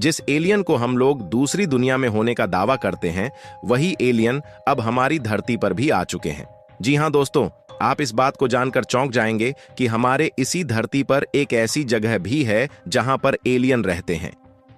जिस एलियन को हम लोग दूसरी दुनिया में होने का दावा करते हैं, वही एलियन अब हमारी धरती पर भी आ चुके हैं। जी हाँ दोस्तों, आप इस बात को जानकर चौंक जाएंगे कि हमारे इसी धरती पर एक ऐसी जगह भी है जहां पर एलियन रहते हैं।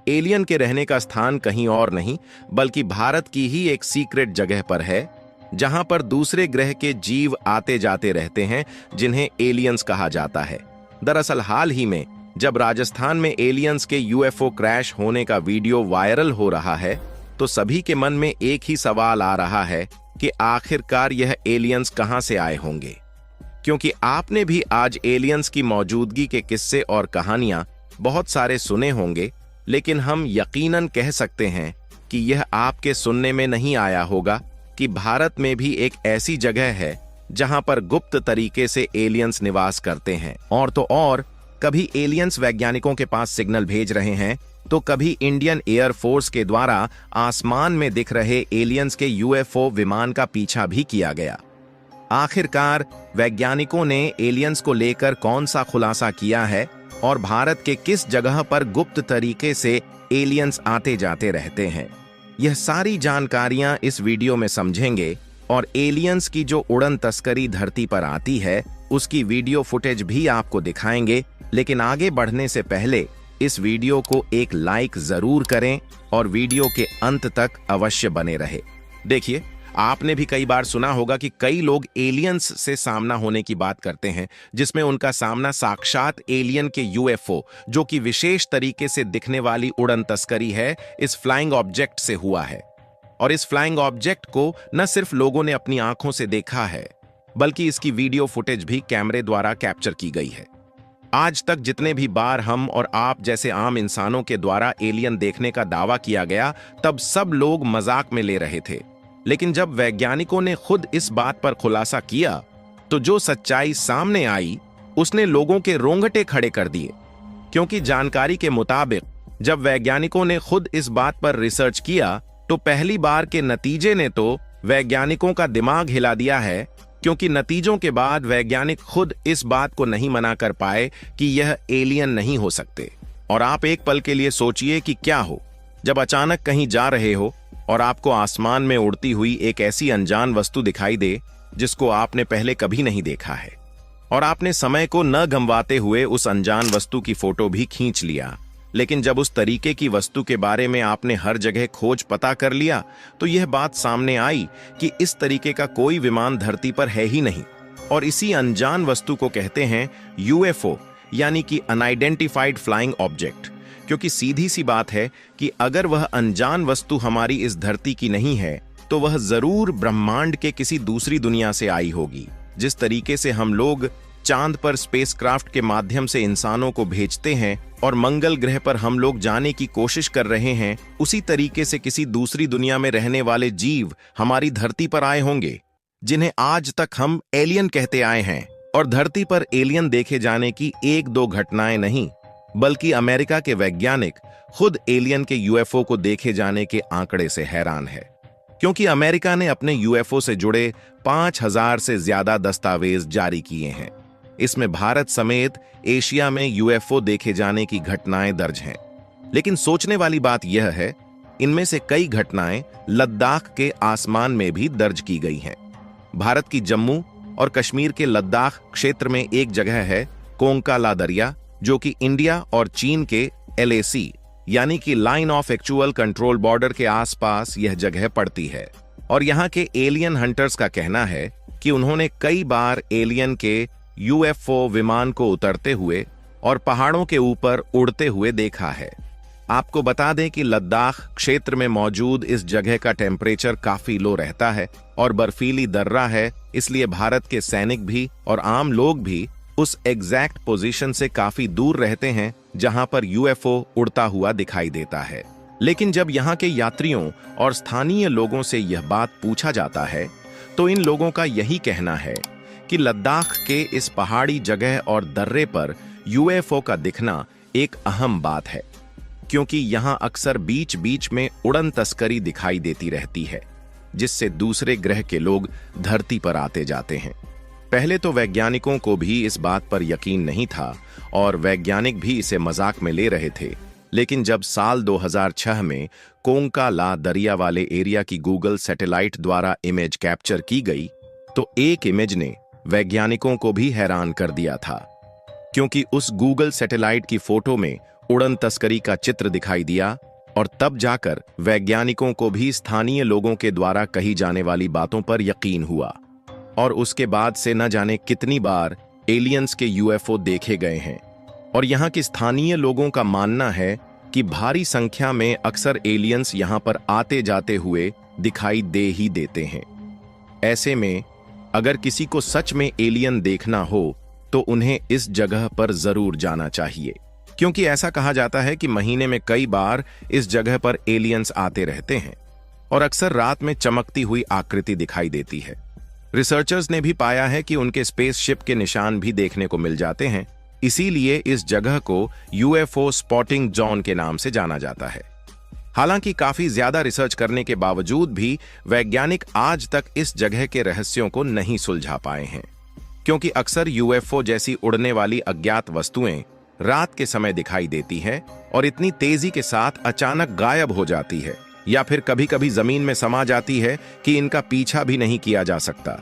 एलियन के रहने का स्थान कहीं और नहीं बल्कि भारत की ही एक सीक्रेट जगह पर है, जहां पर दूसरे ग्रह के जीव आते जाते रहते हैं, जिन्हें एलियंस कहा जाता है। दरअसल हाल ही में जब राजस्थान में एलियंस के यूएफओ क्रैश होने का वीडियो वायरल हो रहा है, तो सभी के मन में एक ही सवाल आ रहा है कि आखिरकार यह एलियंस कहां से आए होंगे। क्योंकि आपने भी आज एलियंस की मौजूदगी के किस्से और कहानियां बहुत सारे सुने होंगे, लेकिन हम यकीनन कह सकते हैं कि यह आपके सुनने में नहीं आया होगा कि भारत में भी एक ऐसी जगह है जहां पर गुप्त तरीके से एलियंस निवास करते हैं। और तो और, कभी एलियंस वैज्ञानिकों के पास सिग्नल भेज रहे हैं, तो कभी इंडियन एयर फोर्स के द्वारा आसमान में दिख रहे एलियंस के यूएफओ विमान का पीछा भी किया गया। आखिरकार वैज्ञानिकों ने एलियंस को लेकर कौन सा खुलासा किया है और भारत के किस जगह पर गुप्त तरीके से एलियंस आते जाते रहते हैं, यह सारी जानकारियां इस वीडियो में समझेंगे। और एलियंस की जो उड़न तस्करी धरती पर आती है, उसकी वीडियो फुटेज भी आपको दिखाएंगे। लेकिन आगे बढ़ने से पहले इस वीडियो को एक लाइक जरूर करें और वीडियो के अंत तक अवश्य बने रहे। देखिए, आपने भी कई बार सुना होगा कि कई लोग एलियंस से सामना होने की बात करते हैं, जिसमें उनका सामना साक्षात एलियन के यूएफओ, जो कि विशेष तरीके से दिखने वाली उड़न तस्करी है, इस फ्लाइंग ऑब्जेक्ट से हुआ है। और इस फ्लाइंग ऑब्जेक्ट को न सिर्फ लोगों ने अपनी आंखों से देखा है, बल्कि इसकी वीडियो फुटेज भी कैमरे द्वारा कैप्चर की गई है। आज तक जितने भी बार हम और आप जैसे आम इंसानों के द्वारा एलियन देखने का दावा किया गया, तब सब लोग मजाक में ले रहे थे। लेकिन जब वैज्ञानिकों ने खुद इस बात पर खुलासा किया, तो जो सच्चाई सामने आई उसने लोगों के रोंगटे खड़े कर दिए। क्योंकि जानकारी के मुताबिक जब वैज्ञानिकों ने खुद इस बात पर रिसर्च किया, तो पहली बार के नतीजे ने तो वैज्ञानिकों का दिमाग हिला दिया है। क्योंकि नतीजों के बाद वैज्ञानिक खुद इस बात को नहीं मना कर पाए कि यह एलियन नहीं हो सकते। और आप एक पल के लिए सोचिए कि क्या हो जब अचानक कहीं जा रहे हो और आपको आसमान में उड़ती हुई एक ऐसी अनजान वस्तु दिखाई दे जिसको आपने पहले कभी नहीं देखा है, और आपने समय को न गंवाते हुए उस अनजान वस्तु की फोटो भी खींच लिया। लेकिन जब उस तरीके की वस्तु के बारे में आपने हर जगह खोज पता कर लिया, तो यह बात सामने आई कि इस तरीके का कोई विमान धरती पर है ही नहीं। और इसी अनजान वस्तु को कहते हैं यूएफओ, यानी कि अनआइडेंटिफाइड फ्लाइंग ऑब्जेक्ट। क्योंकि सीधी सी बात है कि अगर वह अनजान वस्तु हमारी इस धरती की नहीं है, तो वह जरूर ब्रह्मांड के किसी दूसरी दुनिया से आई होगी। जिस तरीके से हम लोग चांद पर स्पेसक्राफ्ट के माध्यम से इंसानों को भेजते हैं और मंगल ग्रह पर हम लोग जाने की कोशिश कर रहे हैं, उसी तरीके से किसी दूसरी दुनिया में रहने वाले जीव हमारी धरती पर आए होंगे, जिन्हें आज तक हम एलियन कहते आए हैं। और धरती पर एलियन देखे जाने की एक दो घटनाएं नहीं, बल्कि अमेरिका के वैज्ञानिक खुद एलियन के यूएफओ को देखे जाने के आंकड़े से हैरान है। क्योंकि अमेरिका ने अपने यूएफओ से जुड़े 5000 से ज्यादा दस्तावेज जारी किए हैं। इसमें भारत समेत एशिया में यूएफओ देखे जाने की घटनाएं दर्ज हैं। लेकिन सोचने वाली बात यह है, इनमें से कई घटनाएं लद्दाख के आसमान में भी दर्ज की गई हैं। भारत की जम्मू और कश्मीर के लद्दाख क्षेत्र में एक जगह है कोंकाला दरिया, जो कि इंडिया और चीन के LAC यानी कि line of actual control border के आसपास यह जगह पड़ती है। और यहाँ के एलियन हंटर्स का कहना है कि उन्होंने कई बार एलियन के यूएफओ विमान को उतरते हुए और पहाड़ों के ऊपर उड़ते हुए देखा है। आपको बता दें कि लद्दाख क्षेत्र में मौजूद इस जगह का टेम्परेचर काफी लो रहता है और बर्फीली दर्रा है, इसलिए भारत के सैनिक भी और आम लोग भी उस एग्जैक्ट पोजीशन से काफी दूर रहते हैं जहां पर यूएफओ उड़ता हुआ दिखाई देता है। लेकिन जब यहाँ के यात्रियों और स्थानीय लोगों से यह बात पूछा जाता है, तो इन लोगों का यही कहना है कि लद्दाख के इस पहाड़ी जगह और दर्रे पर यूएफओ का दिखना एक अहम बात है, क्योंकि यहाँ अक्सर बीच बीच में उड़न तस्करी दिखाई देती रहती है, जिससे दूसरे ग्रह के लोग धरती पर आते जाते हैं। पहले तो वैज्ञानिकों को भी इस बात पर यकीन नहीं था और वैज्ञानिक भी इसे मजाक में ले रहे थे। लेकिन जब साल 2006 में कोंका ला दरिया वाले एरिया की गूगल सैटेलाइट द्वारा इमेज कैप्चर की गई तो एक इमेज ने वैज्ञानिकों को भी हैरान कर दिया था, क्योंकि उस गूगल सैटेलाइट की फोटो में उड़न तस्करी का चित्र दिखाई दिया और तब जाकर वैज्ञानिकों को भी स्थानीय लोगों के द्वारा कही जाने वाली बातों पर यकीन हुआ। और उसके बाद से न जाने कितनी बार एलियंस के यूएफओ देखे गए हैं और यहाँ के स्थानीय लोगों का मानना है कि भारी संख्या में अक्सर एलियंस यहाँ पर आते जाते हुए दिखाई दे ही देते हैं। ऐसे में अगर किसी को सच में एलियन देखना हो तो उन्हें इस जगह पर जरूर जाना चाहिए, क्योंकि ऐसा कहा जाता है कि महीने में कई बार इस जगह पर एलियंस आते रहते हैं और अक्सर रात में चमकती हुई आकृति दिखाई देती है। रिसर्चर्स ने भी पाया है कि उनके स्पेसशिप के निशान भी देखने को मिल जाते हैं, इसीलिए इस जगह को यूएफओ स्पॉटिंग जोन के नाम से जाना जाता है। हालांकि काफी ज्यादा रिसर्च करने के बावजूद भी वैज्ञानिक आज तक इस जगह के रहस्यों को नहीं सुलझा पाए हैं, क्योंकि अक्सर यूएफओ जैसी उड़ने वाली अज्ञात वस्तुएं रात के समय दिखाई देती है और इतनी तेजी के साथ अचानक गायब हो जाती है या फिर कभी कभी जमीन में समा जाती है कि इनका पीछा भी नहीं किया जा सकता।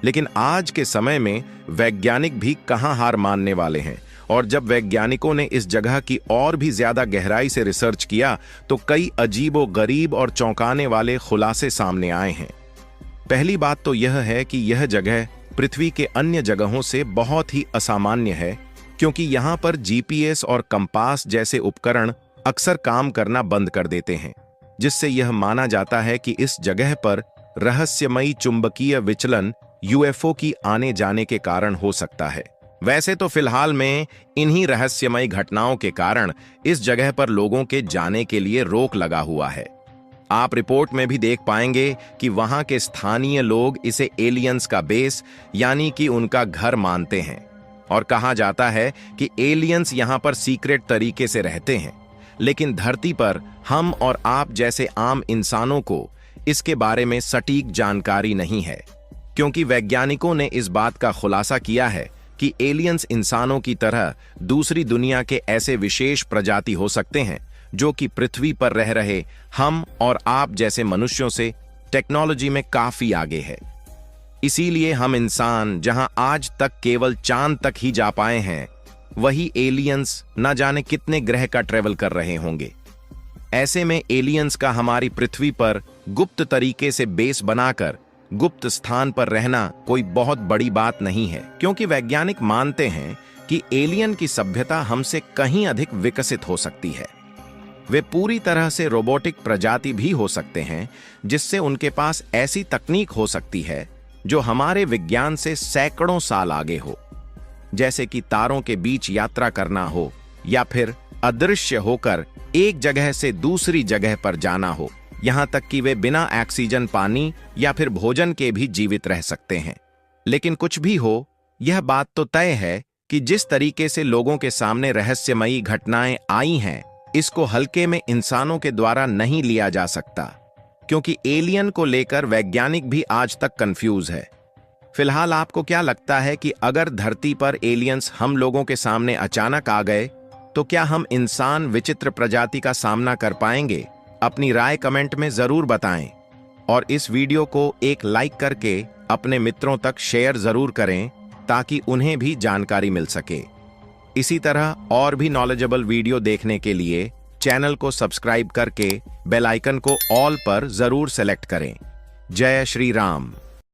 लेकिन आज के समय में वैज्ञानिक भी कहां हार मानने वाले हैं, और जब वैज्ञानिकों ने इस जगह की और भी ज्यादा गहराई से रिसर्च किया तो कई अजीबो गरीब और चौंकाने वाले खुलासे सामने आए हैं। पहली बात तो यह है कि यह जगह पृथ्वी के अन्य जगहों से बहुत ही असामान्य है, क्योंकि यहाँ पर जीपीएस और कंपास जैसे उपकरण अक्सर काम करना बंद कर देते हैं, जिससे यह माना जाता है कि इस जगह पर रहस्यमयी चुंबकीय विचलन यूएफओ की आने जाने के कारण हो सकता है। वैसे तो फिलहाल में इन्हीं रहस्यमयी घटनाओं के कारण इस जगह पर लोगों के जाने के लिए रोक लगा हुआ है। आप रिपोर्ट में भी देख पाएंगे कि वहां के स्थानीय लोग इसे एलियंस का बेस यानी कि उनका घर मानते हैं और कहा जाता है कि एलियंस यहां पर सीक्रेट तरीके से रहते हैं, लेकिन धरती पर हम और आप जैसे आम इंसानों को इसके बारे में सटीक जानकारी नहीं है, क्योंकि वैज्ञानिकों ने इस बात का खुलासा किया है कि एलियंस इंसानों की तरह दूसरी दुनिया के ऐसे विशेष प्रजाति हो सकते हैं जो कि पृथ्वी पर रह रहे हम और आप जैसे मनुष्यों से टेक्नोलॉजी में काफी आगे है। इसीलिए हम इंसान जहां आज तक केवल चांद तक ही जा पाए हैं, वही एलियंस न जाने कितने ग्रह का ट्रेवल कर रहे होंगे। ऐसे में एलियंस का हमारी पृथ्वी पर गुप्त तरीके से बेस बनाकर गुप्त स्थान पर रहना कोई बहुत बड़ी बात नहीं है, क्योंकि वैज्ञानिक मानते हैं कि एलियन की सभ्यता हमसे कहीं अधिक विकसित हो सकती है। वे पूरी तरह से रोबोटिक प्रजाति भी हो सकते हैं, जिससे उनके पास ऐसी तकनीक हो सकती है जो हमारे विज्ञान से सैकड़ों साल आगे हो, जैसे कि तारों के बीच यात्रा करना हो या फिर अदृश्य होकर एक जगह से दूसरी जगह पर जाना हो, यहां तक कि वे बिना ऑक्सीजन, पानी या फिर भोजन के भी जीवित रह सकते हैं। लेकिन कुछ भी हो, यह बात तो तय है कि जिस तरीके से लोगों के सामने रहस्यमयी घटनाएं आई हैं, इसको हल्के में इंसानों के द्वारा नहीं लिया जा सकता, क्योंकि एलियन को लेकर वैज्ञानिक भी आज तक कंफ्यूज है। फिलहाल आपको क्या लगता है कि अगर धरती पर एलियंस हम लोगों के सामने अचानक आ गए तो क्या हम इंसान विचित्र प्रजाति का सामना कर पाएंगे? अपनी राय कमेंट में जरूर बताएं और इस वीडियो को एक लाइक करके अपने मित्रों तक शेयर जरूर करें ताकि उन्हें भी जानकारी मिल सके। इसी तरह और भी नॉलेजेबल वीडियो देखने के लिए चैनल को सब्सक्राइब करके बेल आइकन को ऑल पर जरूर सेलेक्ट करें। जय श्री राम।